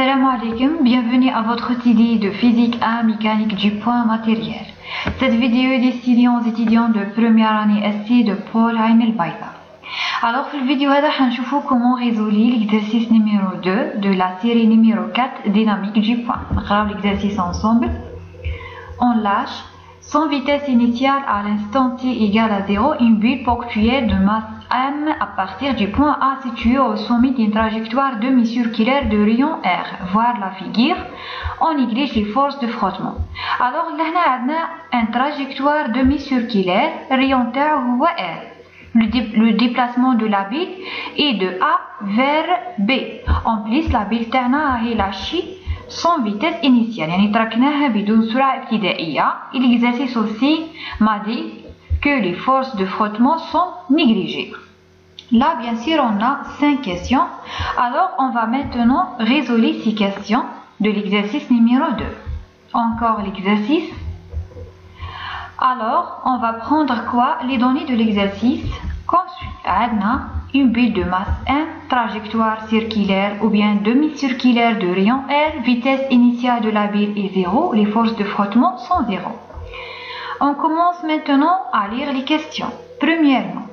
Salam alaikum, bienvenue à votre TD de physique 1 mécanique du point matériel. Cette vidéo est destinée aux étudiants de première année SC de Paul Ain El Baïda. Alors, dans la vidéo, on va voir comment résoudre l'exercice numéro 2 de la série numéro 4 dynamique du point. On va l'exercice ensemble. On lâche sans vitesse initiale à l'instant t égale à 0 une bulle ponctuelle de masse m à partir du point A situé au sommet d'une trajectoire demi-circulaire de rayon R. Voir la figure, on néglige les forces de frottement. Alors là, on a une trajectoire demi-circulaire, rayon R ou R. Le déplacement de la bille est de A vers B. En plus, la bille est lâchée sans vitesse initiale. يعني تركناها بدون سرعة ابتدائية. L'exercice aussi m'a dit que les forces de frottement sont négligées. Là, bien sûr, on a 5 questions. Alors, on va maintenant résoudre ces questions de l'exercice numéro 2. Encore l'exercice. Alors, on va prendre quoi? Les données de l'exercice. Ensuite, on a une bulle de masse M, trajectoire circulaire ou bien demi-circulaire de rayon R, vitesse initiale de la bulle est 0, les forces de frottement sont 0. On commence maintenant à lire les questions. Premièrement,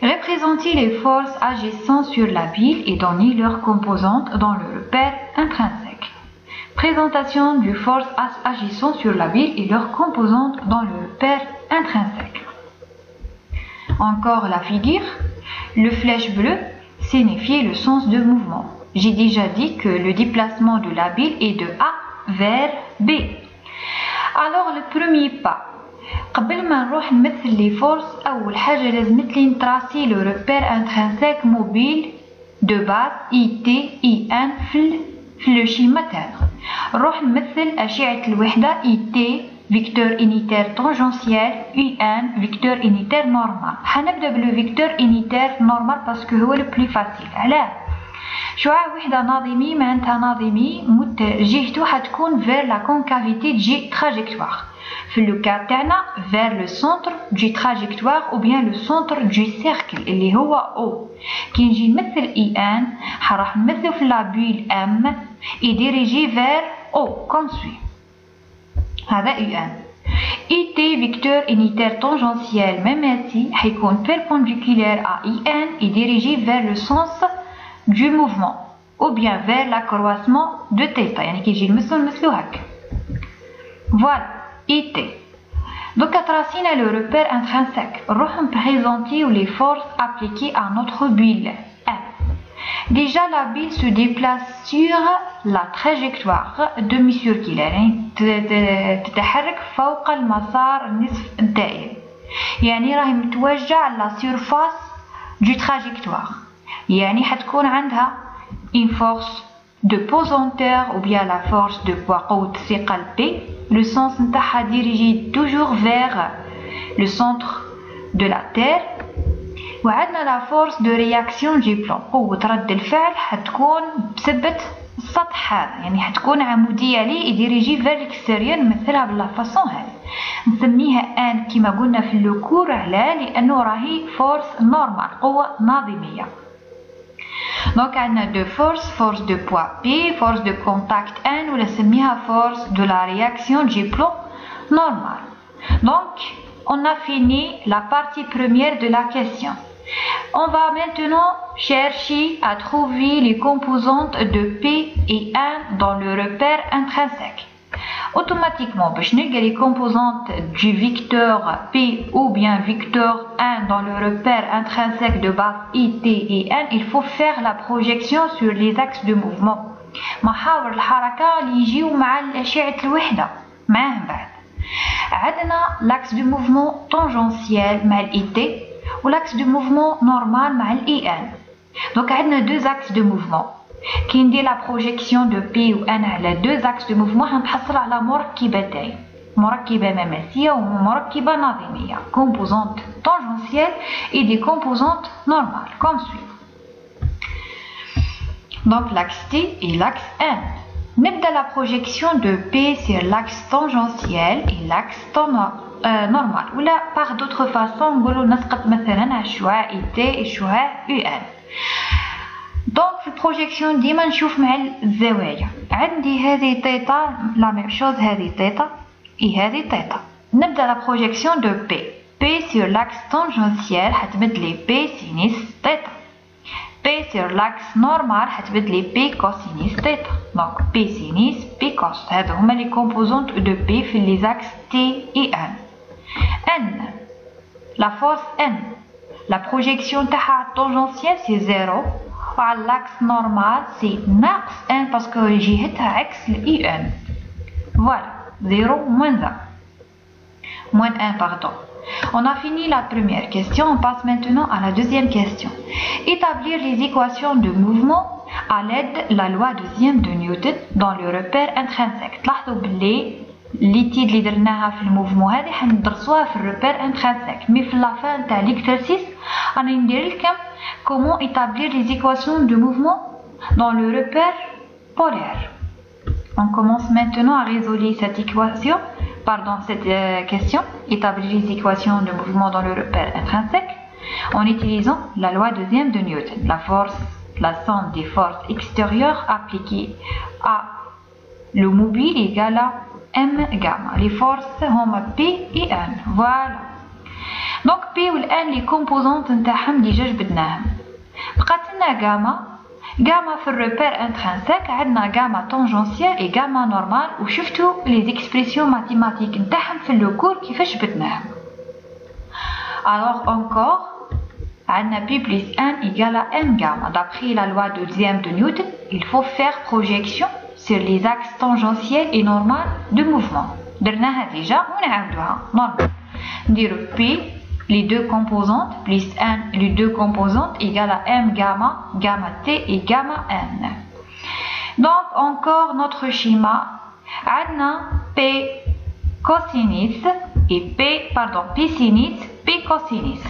représenter les forces agissant sur la bulle et donner leurs composantes dans le repère intrinsèque. Présentation des forces agissant sur la bulle et leurs composantes dans le repère intrinsèque. Encore la figure. Le flèche bleue signifie le sens de mouvement. J'ai déjà dit que le déplacement de la bulle est de A vers B. Alors le premier pas. قبل ما نروح نمثل les forces أول حاجة لازمتلي نتراسي le repère intrinsèque mobile de base IT IN في le schéma تاعنا. نروح نمثل أشعة الوحدة IT vecteur unitaire tangentiel UN vecteur unitaire normal. حنبدأ بالفيكتور unitaire normal parce que هو le plus facile. علاه؟ شعاع وحدة ناظمي معناتها ناظمي جهته حتكون vers la concavité du trajectoire. في le cas تاعنا vers le centre du trajectoire ou bien le centre du cercle اللي هو O. كي نجي نمثل IN راح نمثل في la bulle M et diriger vers O comme suit. هذا UN. IT vecteur unitaire tangentiel même ici حيكون perpendiculaire à IN et dirigé vers le sens du mouvement ou bien vers l'accroissement de θ. يعني كي يجي نمثلو هكا. Voilà, IT. Donc traciner le repère intrinsèque. نروح نبريزونتيو les forces appliquées à notre bulle M. Déjà la bulle se déplace sur la trajectoire demi-circulaire. تتحرك فوق المسار النصف الدائري. يعني راهي متوجهة على la surface du trajectoire. يعني حتكون عندها une force de pesanteur ou bien la force de poids قوة الثقل P. Le sens نتاعها dirigé toujours vers le centre de la Terre. وعندنا لا فورس دو رياكسيون جي بلون قوة رد الفعل حتكون بسبة السطح هذا. يعني حتكون عمودية ليه يديريجي فير ليكستيريور. نمثلها بلا فاصون هذه نسميها ان كما قلنا في اللوكور. علاه؟ لأنه راهي فورس نورمال قوة ناظمية. دونك عندنا دو فورس دو بوا بي فورس دو كونتاكت ان ولا نسميها فورس دو لا رياكسيون جي بلون نورمال. دونك on a fini la partie première de la question. On va maintenant chercher à trouver les composantes de P et 1 dans le repère intrinsèque. Automatiquement, pour trouver les composantes du vecteur P ou bien vecteur 1 dans le repère intrinsèque de base IT et N, il faut faire la projection sur les axes de mouvement. محاور الحركة اللي يجيو مع أشعة الوحدة معاهم بعد. عندنا l'axe de mouvement tangentiel مع IT ou l'axe de mouvement normal مع IN. Donc عندنا deux axes de mouvement. كي ندير la projection de P و N على deux axes de mouvement هنتحصل على مركبتين. مركبة مماسية ومركبة ناظمية. Composantes tangentielles et des composantes normales comme suit. Donc l'axe T et l'axe N. نبدأ la projection de P sur l'axe tangentiel et l'axe normal. Ou là, par d'autres façons, نقولوا نسقط مثلا على الشعاع IT et الشعاع UN. دونك في البروجيكسيون ديما نشوف مع الزوايا. عندي هذه تيتا لا ميم شوز، هذه تيتا اي هذه تيتا. نبدا لا بروجيكسيون دو بي. بي sur l'axe tangentiel حتبدلي بي سينيس تيتا. بي sur l'axe normal حتبدلي بي كوسينيس تيتا. دونك بي سينيس بي كوس، هادو هما لي كومبوزونت دو بي في لي زاكس تي اي ان. ان لا فورس ان، la projection تاعها tangentielle c'est 0 وعلى l'axe normal c'est ناقص 1 parce que جهتها عكس ل IN. Voilà, 0 moins 1. Moins 1, pardon. On a fini la première question, on passe maintenant à la deuxième question. Établir les équations de mouvement à l'aide de la loi deuxième de Newton dans le repère intrinsèque. تلاحظوا باللي l'étude اللي درناها في الموفمون هذه حندرسوها في الريبير انترينسيك، مي في لافان تاع ليكزرسيس راني ندير لكم comment établir les équations de mouvement dans le repère polaire. On commence maintenant à résoudre cette équation, cette question, établir les équations de mouvement dans le repère intrinsèque en utilisant la loi deuxième de Newton. La somme des forces extérieures appliquées à le mobile égale à M gamma. Les forces هما P et N. Voilà. Donc P و N les composantes نتاعهم ديجا جبدناهم. بقات لنا gamma. Gamma في الريبير intrinsèque عندنا gamma tangentielle et gamma normale وشفتوا les expressions mathématiques نتاعهم في le cours كيفاش جبدناهم. Alors encore عندنا P plus N égale à M gamma. D'après la loi deuxième de Newton, il faut faire projection sur les axes tangentiels et normaux de mouvement. درناها déjà ونعاودوها normal. نديرو P les deux composantes plus N les deux composantes égale à M gamma, gamma T et gamma N. Donc encore notre schéma. عندنا P cosinus et P sinus, P cosinus.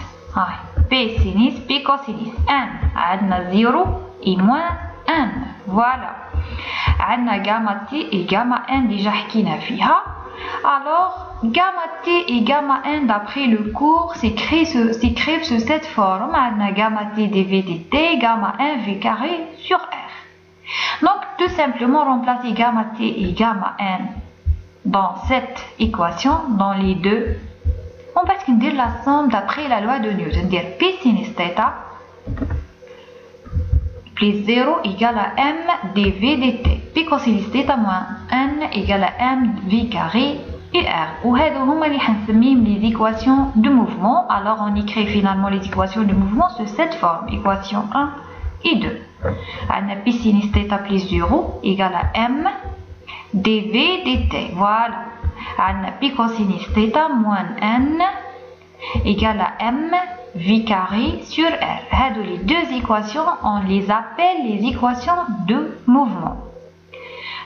P sinus, P cosinus. N عندنا 0 et moins N. Voilà. عندنا gamma T et gamma N déjà حكينا فيها. Alors gamma T et gamma N d'après le cours s'écrivent sous cette forme. عندنا gamma T dV dt, gamma N V carré sur R. Donc tout simplement remplacer gamma T et gamma N dans cette équation, dans les deux. On va dire la somme d'après la loi de Newton. Dire P sinus θ plus 0 égale à M dV dt. P cosinus θ moins N égale à M V carré et R. وهذو هما اللي حنسميهم les équations de mouvement. Alors on écrit finalement les équations de mouvement sous cette forme. Équation 1 et 2. عندنا P sinus θ plus 0 égale à M dV dt. Voilà. عندنا P cosinus θ moins N égale à M V carré sur R. هادو les deux équations, on les appelle les équations de mouvement.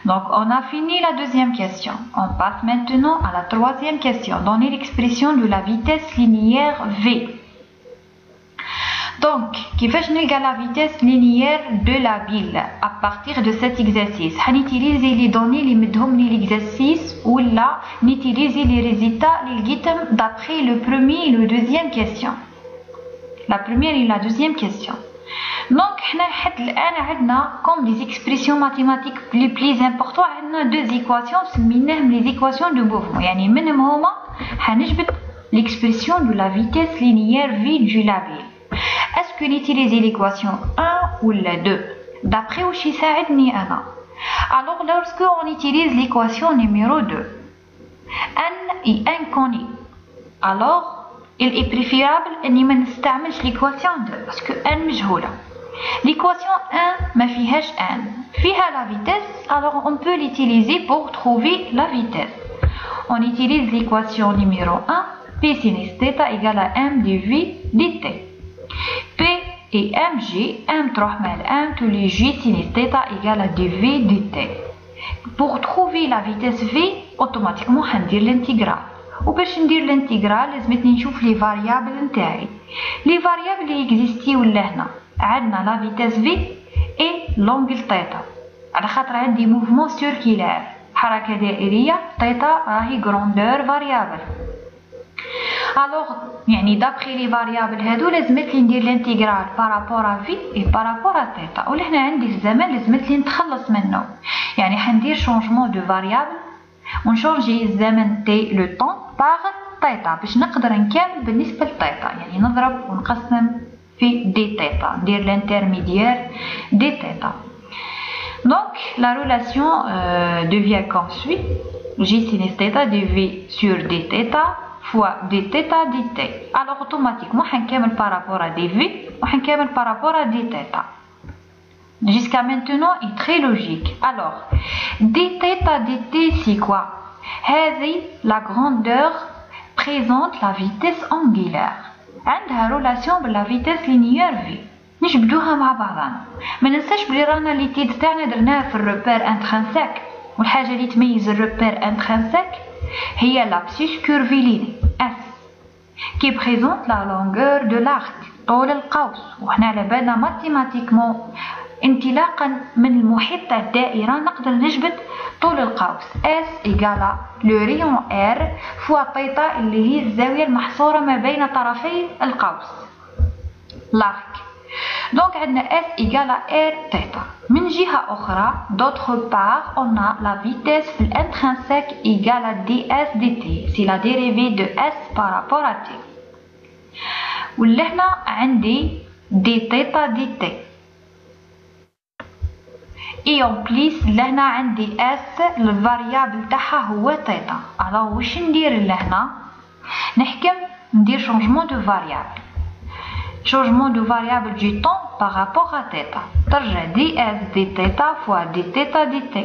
Donc on a fini la deuxième question. On passe maintenant à la troisième question. Donner l'expression de la vitesse linéaire V. Donc, كيفاش نلقى la vitesse linéaire de la bille à partir de cet exercice. هنutiliser les données اللي مدهم لي l'exercice ولا نutiliser les résultats اللي لقيتهم d'après le premier et le deuxième question. La première et la deuxième question. Donc, حنا لحد الآن عندنا comme des expressions mathématiques les plus importantes عندنا deux équations سميناهم les équations de mouvement. يعني منهم هما حنجبد l'expression de la vitesse linéaire V du labile. Est-ce que n'utiliser l'équation 1 ou la 2 d'après où يساعدني أنا. Alors lorsque on utilise l'équation numéro 2, n est inconnu. Alors il est préférable أني ما نستعملش l'équation 2 parce que n مجهولة. L'équation 1 ما فيهاش n, فيها la vitesse, alors on peut l'utiliser pour trouver la vitesse. On utilise l'équation numéro 1, P sinus θ égale à M dV dt. P et mg, m تروح مع m, tous les j sinus θ égale à dv dt. Pour trouver la vitesse v, automatiquement حندير l'intégrale. وباش ندير l'intégrale لازمتني نشوف les variables نتاعي. Les variables اللي يكزيستيو لهنا عندنا la vitesse v et l'angle θ. على خاطر عندي mouvement circulaire، حركة دائرية، θ راهي grandeur variable. alors يعني d'après les variables هادو لازمت لي ندير الانتجرال بارابور ا في اي بارابور ا تيتا، ولهنا عندي الزمن لازمت لي نتخلص منه، يعني حندير شونجمون دو فاريابل ونشونجي الزمن تي لو طون باغ تيتا باش نقدر نكمل بالنسبه لتيتا، يعني نضرب ونقسم في دي تيتا، ندير l'intermédiaire دي تيتا. Donc la relation devient comme suit: j sinus θ dv sur dθ fois dθ dt. Alors automatiquement حنكمل par rapport à dv وحنكمل par rapport à dθ. Jusqu'à maintenant est très logique. Alors dθ dt c'est quoi? هذه la grandeur présente la vitesse angulaire. عندها relation بلا vitesse linéaire v. نجبدوها مع بعضنا. ما ننساش بلي رانا ليتيد تاعنا درناها في الروبير انترانسيك، والحاجه اللي تميز الروبير انترانسيك هي لابسيس كورفيليني اس كي بريزونت لا لونغور دو لارك، طول القوس. وحنا على بالنا ماتيماتيكمون انطلاقا من المحيط تاع الدائره نقدر نجبد طول القوس اس ايغالا لو ريون ار فوا تيتا اللي هي الزاويه المحصوره ما بين طرفي القوس لارك. Donc عندنا S égale à R θ. من جهة أخرى d'autre part on a la vitesse في l'intrinsèque égale à ds dt. C'est la dérivée de S par rapport à t. ولهنا عندي dθ dt. Et en plus لهنا عندي S الفاريابل تاعها هو θ. alors واش ندير لهنا؟ نحكم ندير changement de variable. Changement de variable du temps par rapport à θ. ترجع ds dθ fois dθ dt.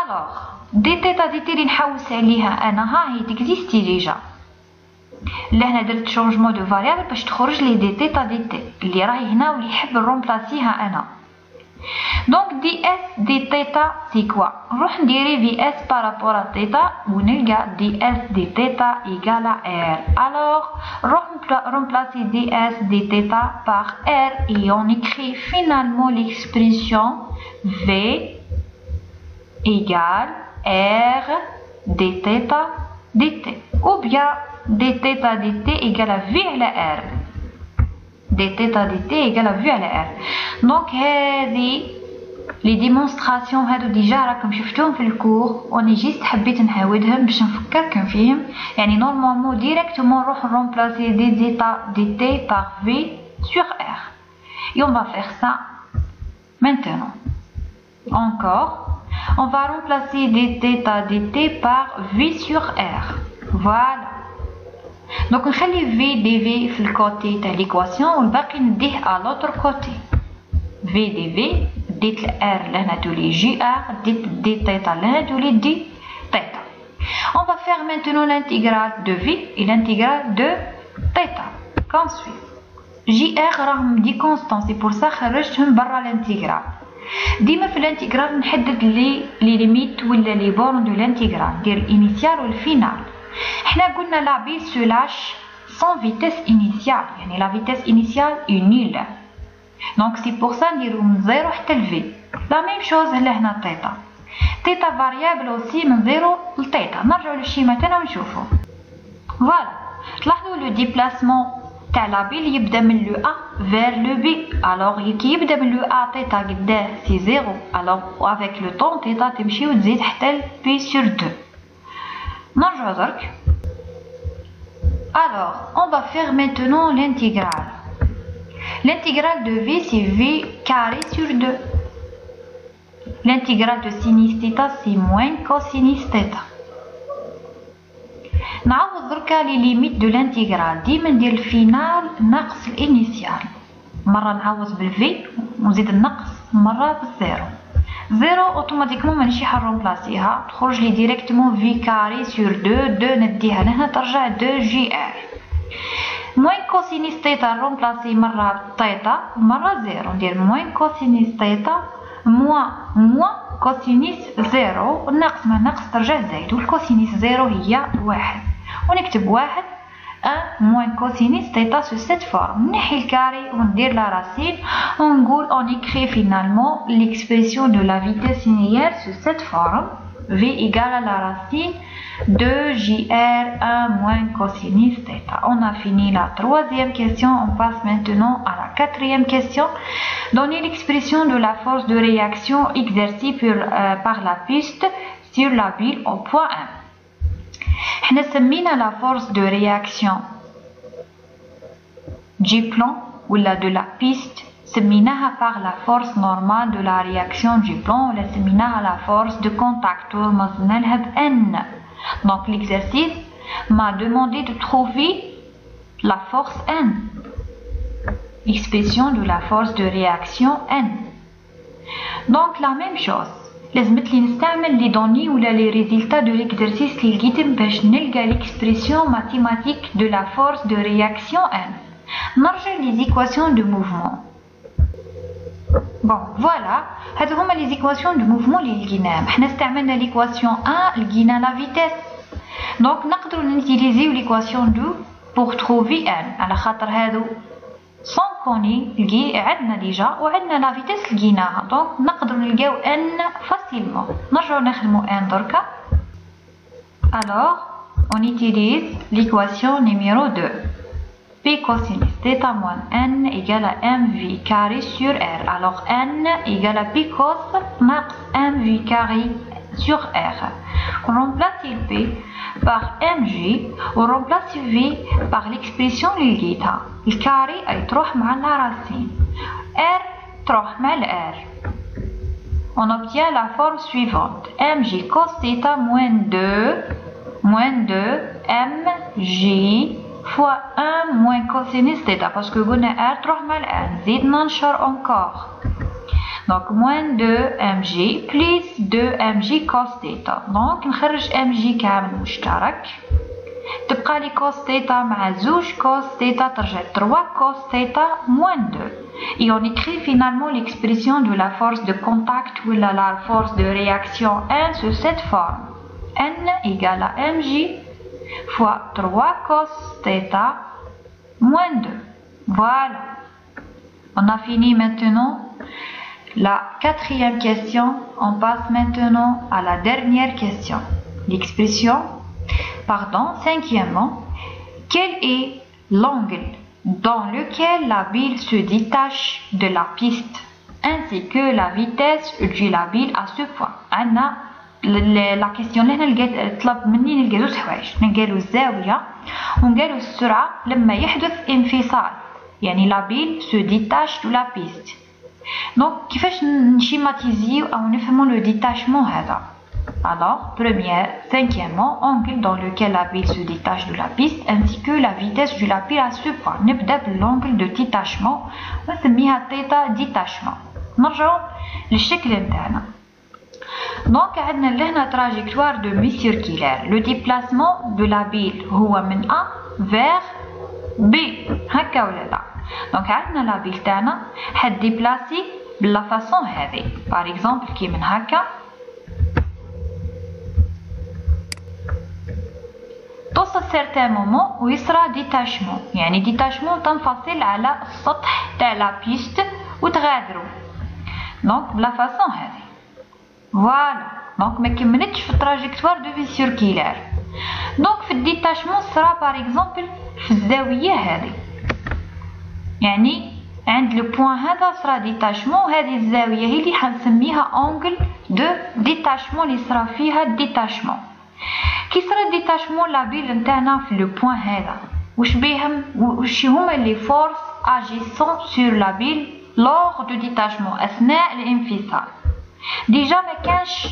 Alors dθ dt اللي نحوس عليها انا ها هي تكزيستي ديجا. لهنا درت changement de variable باش تخرج لي dθ dt اللي راهي هنا واللي نحب نرومبلاسيها انا. Donc ds dθ c'est quoi? نروح نديري vs par rapport à θ ونلقى ds dθ égale à r. Alors نروح remplacer ds dθ par r et on écrit finalement l'expression v égale r dθ dt ou bien dθ dt égale à v على r. dθ dt égale à v على r. Donc هذه لي ديمونستراسيون هادو ديجا راكم شفتوهم في الكور، وني جيست حبيت نعاودهم باش نفكركم فيهم. يعني نورمالمون ديريكتومون نروح نرومبلاسي دي زيتا دي تي par v sur r. Et on va faire ça maintenant. Encore, on va remplacer dθ dt par v sur r. Voilà. Donc نخلي v dv في الكوتي تاع ليكواسيون والباقي نديه à l'autre côté. v dv ديت r لهنا تولي جي ار، ديت دي تيتا لهنا تولي دي تيتا. On va faire maintenant l'intégrale de v et l'intégrale de θ comme suit. jr راهم دي كونستانت، سي بور سا خرجتهم برا الانتيغرال. ديما في الانتيغرال نحدد لي ليميت ولا لي بورن دو الانتيغرال، ندير الانيسيال والفينال. حنا قلنا لا بي سو لاش sans vitesse initiale، يعني la vitesse initiale est nulle. Donc c'est pour ça نديرو من 0 حتى ل v. La même chose لهنا تيتا. تيتا variable aussi من 0 ل تيتا. نرجعو للشيما تاعنا ونشوفو. فوالا تلاحظوا لو ديبلاسمون تاع لا بي اللي يبدا من لو A vers le B. alors كي يبدا من لو A تيتا قداه سي 0. alors avec le temps تيتا تمشي وتزيد حتى ل b sur 2. نرجعو درك. Alors on va faire maintenant l'intégrale. L'intégrale de v c'est v carré sur 2. L'intégrale de sinus θ c'est moins cosinus θ. نعوض دركا لي ليميت دو الانتيغرال، ديما ندير الفينال ناقص الانيسيال. مرة نعوض بالفي ونزيد النقص مرة بالزيرو. زيرو اوتوماتيكمون مانيش حنرومبلاسيها، تخرج لي ديريكتومون في كاري سور 2. 2 نديها لهنا ترجع 2 جي ار. موين كوسينيس تيتا نرومبلاسي مرة تيتا ومرة زيرو، ندير موين كوسينيس تيتا موان كوسينيس زيرو، الناقص مع الناقص ترجع زايد، والكوسينيس زيرو هي 1. ونكتب 1 موان كوسينيس تيتا سو سيت فورم. نحي الكاري وندير لا راسين ونقول on écrit finalement l'expression de la vitesse linéaire sous cette forme V égale à la racine de JR1 moins cosinus θ. On a fini la troisième question. On passe maintenant à la quatrième question. Donnez l'expression de la force de réaction exercée par la piste sur la bile au point 1. On سمينا la force de réaction du plan ou de la piste سميناها par la force normale de la réaction du plan ولا سميناها la force de contact ورمزنا لها ب N. Donc l'exercice m'a demandé de trouver la force N, l'expression de la force de réaction N. Donc la même chose لازمت لي نستعمل les données ou les résultats de l'exercice اللي لقيتهم باش نلقى l'expression mathématique de la force de réaction N. نرجع les équations de mouvement. Bon, voilà, هادو هما les équations de mouvement اللي لقيناهم. حنا استعملنا l'équation 1 لقينا la vitesse. Donc نقدروا نutiliser l'équation 2 pour trouver n على خاطر هادو sans connaître عندنا ديجا وعندنا la vitesse لقيناها. Donc نقدروا نلقاو n facilement. نرجعوا نخدموا n دركا. Alors, on utilise l'équation numéro 2. P cosinus θ moins n égale à mv carré sur r. Alors n égale à p cos max mv carré sur r. On remplace le p par mg on remplace v par l'expression للقيتها. Le carré يتروح مع la racine. r تروح مع ال r. On obtient la forme suivante. mg cos θ moins 2 mg fois 1 moins cosinus θ parce que قلنا r تروح مع ال r. زيدنا نشر encore. Donc moins 2 mg plus 2 mg cos θ. Donc نخرج mg كامل مشترك. تبقى لي cos θ مع زوج cos θ ترجع 3 cos θ moins 2. Et on écrit finalement l'expression de la force de contact ou la force de réaction N sous cette forme. N égale à mg fois 3 cos θ moins 2. Voilà. On a fini maintenant la quatrième question. On passe maintenant à la dernière question. Cinquièmement, quel est l'angle dans lequel la bille se détache de la piste ainsi que la vitesse de la bille à ce point. La question اللي هنا طلب مني نلقى زوج حوايج. نلقى الزاوية ونلقى السرعة لما يحدث انفصال. يعني la bille se détache de la piste. Donc كيفاش نشيماتيزيو أو نفهمو le détachement هذا. Alors, cinquièmement, angle dans lequel la bille se détache de la piste ainsi que la vitesse de la bille à ce point. نبدأ بالangle de détachement ونسميها θ détachement. نرجعو للشكل نتاعنا. Donc عندنا لهنا trajectoire demi-circulaire. Le déplacement de la bille هو من A vers B. هكا ولا لا؟ Donc عندنا la bille تاعنا حتديبلاسي بلا فاصون هذه. Par exemple كي من هكا توصل certain moment ويصرى détachement. يعني détachement تنفصل على السطح تاع la piste وتغادروا. Donc بلا فاصون هذه. Voilà. Donc ما كملتش في التراجكتوار دو سيركيلار. دونك في الديتاشمون صرا باغ اكزومبل في الزاويه هذه. يعني عند لو بوين هذا صرا ديتاشمون. هذه الزاويه هي اللي حنسميها انجل دو ديتاشمون اللي صرا فيها الديتاشمون. كي صرا الديتاشمون لا بيل نتاعنا في لو بوين هذا واش بيهم واش هما لي فورس اجيسون سور لا بيل لور دو ديتاشمون اثناء الانفصال. Déjà ما كانش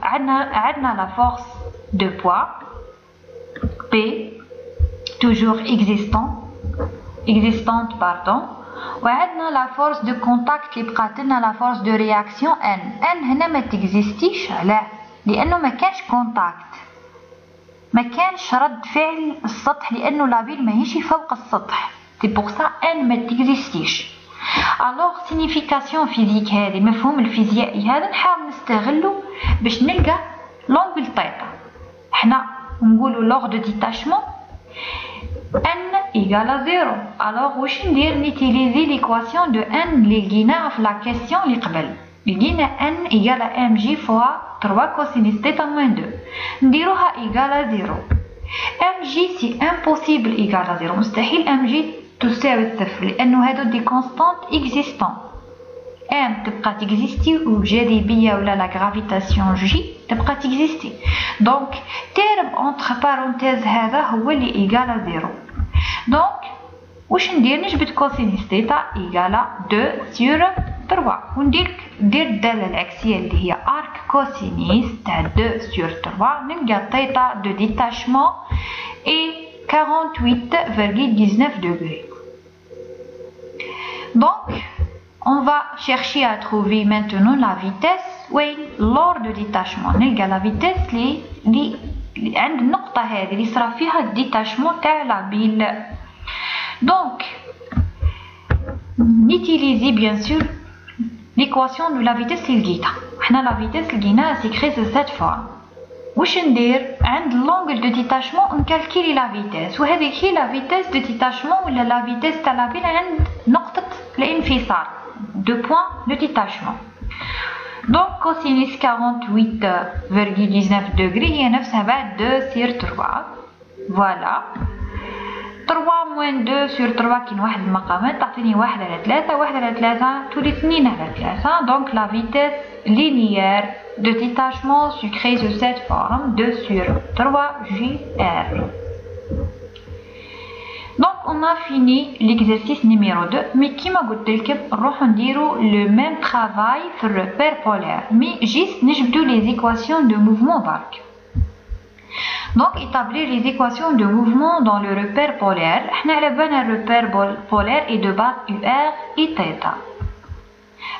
عندنا la force de poids P toujours existante وعندنا la force de contact اللي بقات لنا la force de réaction N هنا ما تكزيستيش. علاه؟ لأنه ما كانش contact. ما كانش رد فعل السطح لأنه لابيل ماهيش فوق السطح. C'est pour ça N ما تكزيستيش. Alors signification physique هذه مفهوم الفيزيائي هذا نحاول نستغله باش نلقى لونغل ثيتا. حنا نقولوا لوغ دو ديتاشمون n égale à 0. Alors واش ندير نيتيليزي ليكواسيون دو n اللي لقيناها في لا كيسيون اللي قبل. لقينا n égale à mj fois 3 cosinus θ moins 2 نديروها égale à 0. mj c'est impossible égale à 0 مستحيل mj تساوي الصفر لأنه هادو دي constantes existantes. m تبقى تكزيستي والجاذبية ولا لا gravitation j تبقى تكزيستي. دونك terme entre parenthèses هذا هو اللي égale à 0. دونك واش ندير؟ نجبد كوسينيس ثيتا égale à 2 sur 3 وندير الدالة العكسية اللي هي arc كوسينيس تاع 2 sur 3 نلقى ثيتا de détachement et 48,19 degrés. Donc on va chercher à trouver maintenant la vitesse lors de détachement. نلقى la vitesse اللي عند النقطة هذه اللي صرا فيها الديتاشمون تاع لا بيل. Donc n'utilisez bien sûr l'équation de la vitesse اللي لقيتها. حنا la vitesse لقيناها s'écrit de cette forme. واش ندير؟ عند l'angle de détachement نكالكيلي la vitesse وهذيك هي la vitesse de détachement ولا la vitesse تاع la بيل عند نقطة الانفصال. 2 points de détachement. Donc cosinus 48,19 degrés هي نفسها بعد 2 sur 3. Voilà. 3 moins 2 sur 3 كاين واحد المقامات تعطيني 1 على 3 1 على 3 تولي 2 على 3. Donc la vitesse linéaire de détachement s'écrit de cette forme 2 sur 3 JR. Donc on a fini l'exercice numéro 2 mais كيما قلت لكم نروحو نديرو le même travail في الريبير بولير mais juste نجبدو les équations de mouvement برك. Donc établir les équations de mouvement dans le repère polaire. احنا على بالنا الريبير polaire est de base UR et θ.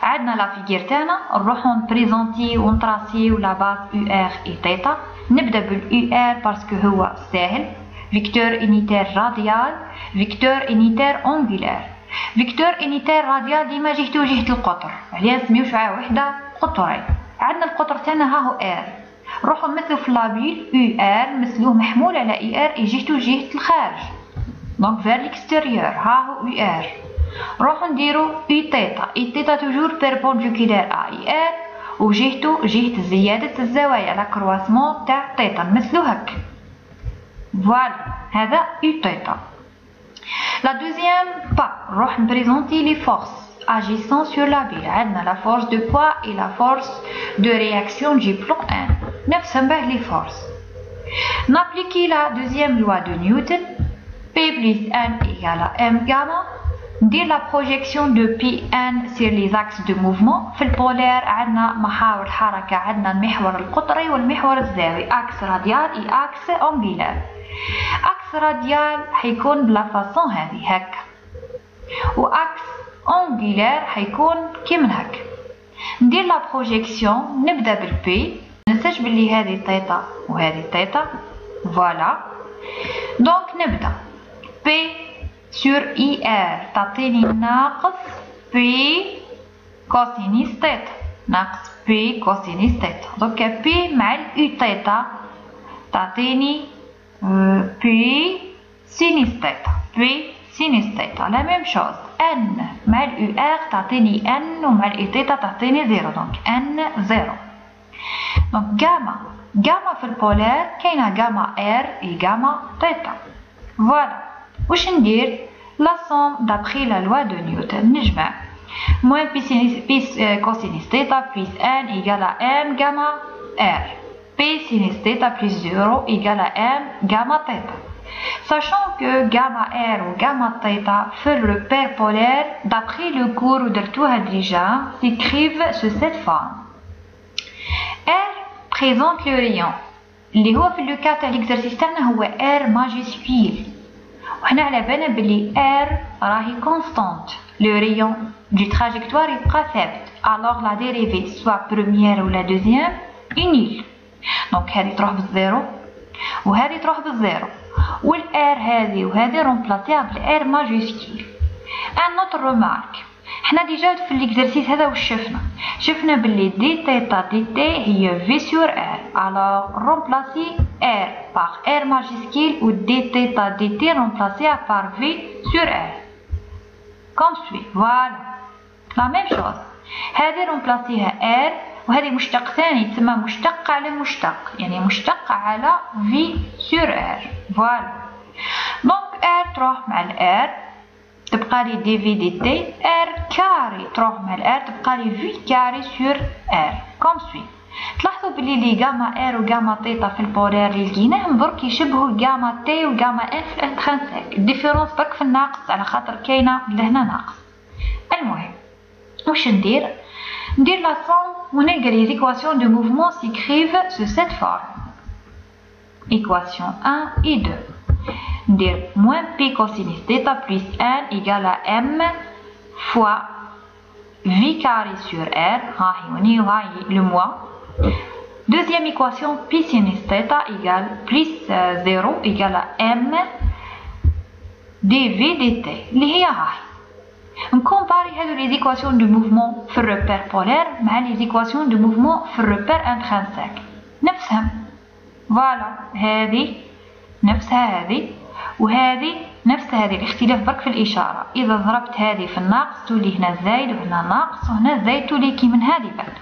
عندنا لا فيغير تاعنا نروحو نبريزونتيو ونطراسيو لا باز UR et θ. نبدا بال UR باسكو هو ساهل. Vecteur unitaire radial, vecteur unitaire angulaire. Vecteur unitaire radial ديما جهته جهة القطر، عليها نسميو شعاع وحدة قطرين. عندنا القطر تاعنا ها هو R. نروحو نمثلو في لابيل UR نمثلوه محمول على ER جهته جهة الخارج. Donc vers l'extérieur ها هو UR. نروحو نديرو U θ. U θ toujours perpendiculaire à ER وجهته جهة زيادة الزوايا لا كرواسمون تاع θ نمثلو هك. Voilà, هذا U θ. La deuxième pas, نروح نبريزونتي les forces agissant sur la bille. عندنا la force de poids et la force de réaction J plan N. نفس les forces. N'appliquer la deuxième loi de Newton. P plus N égale à M gamma. ندير la projection de Pn sur les axes de mouvement. في البولير عندنا محاور حركة، عندنا المحور القطري والمحور الزاوي axe radial et axe angulaire. axe radial حيكون بلا فاصون هذه هكا و axe angulaire حيكون كيما هكا. ندير la projection نبدا بال P مننساش بلي هذه ثيتا وهذه ثيتا. فوالا دونك نبدا P sur IR تعطيني ناقص P كوسينيس ثيتا ناقص P كوسينيس ثيتا. دونك P مع الU ثيتا تعطيني P سينيس ثيتا. P سينيس ثيتا لا ميم شوز. N مع الUR تعطيني N ومع الU ثيتا تعطيني 0. دونك N 0. دونك جاما في البولار كاينه جاما R et جاما ثيتا. فوالا واش ندير؟ لا سوم دابخي لا لوا دو نيوتن نجمع موان بي كوسينيس ثيتا بلس N égale à M gamma R. P sinus θ plus 0 égale à M gamma θ. Sachant que gamma R ou gamma θ fait le repère polaire, d'après le cours de Dertouha déjà, s'écrivent sous cette forme. R présente le rayon. اللي هو في le cas تاع l'exercice تاعنا هو R majuscule. وحنا على بالنا بلي R راهي constante. Le rayon du trajectoire يبقى ثابت. Alors la dérivée soit première ou la deuxième est nulle. دونك هذه تروح بالزيرو وهذه تروح بالزيرو والار هذه وهذه رومبلاسيها بالار ماجيسكيل. ان نوت رومارك حنا ديجا في ليكزارسيس هذا واش شفنا باللي دي تيتا دي تي هي في سور ار. الوغ رومبلاسي ار باغ ار ماجيسكيل و دي تيتا دي تي رومبلاسيها باغ في سور ار كوم سوي. فوالا لا ميم شوز. هذه رومبلاسيها ار وهذه مشتق ثاني تسمى مشتق على مشتق يعني مشتق على في سور ار فوالا. دونك ار تروح مع الار تبقى لي دي في دي تي ار كاري تروح مع الار تبقى لي في كاري سور ار كوم سوي. تلاحظوا بلي لي غاما ار وغاما تيتا في البولار اللي لقيناهم برك يشبهوا غاما تي وغاما اف في الانترانسيك. الديفيرونس برك في الناقص على خاطر كاينه لهنا ناقص. المهم واش ندير la somme ونلقى les équations de mouvement s'écrivent sous cette forme. Équation 1 et 2. ندير moins p cosinus θ plus 1 égale à m fois v carré sur r. هاهي le moins. Deuxième équation p sinus θ égale plus 0 égale à m dv dt اللي هي هاي. نكومباري هادو لي زيكواسيون دو موفمون في الروبير بولار مع لي زيكواسيون دو موفمون في الروبير انترانسيك نفسهم. فوالا هذه نفسها هذه وهذه نفس هذه، الاختلاف برك في الاشاره. اذا ضربت هذه في الناقص تولي هنا زايد وهنا ناقص وهنا زايد تولي كي من هذه بعد.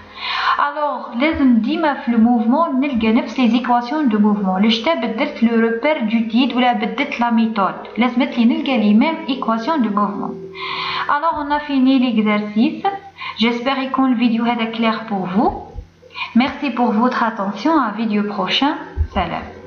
الوغ لازم ديما في الموفمون نلقى نفس لي زيكواسيون دو موفمون. لشتا بدلت لو روبير جديد ولا بدلت لا ميثود لازمت لي نلقى لي ميم ايكواسيون دو موفمون. Alors on a fini l'exercice. J'espère que le vidéo est clair pour vous. Merci pour votre attention. À vidéo prochain. Salam.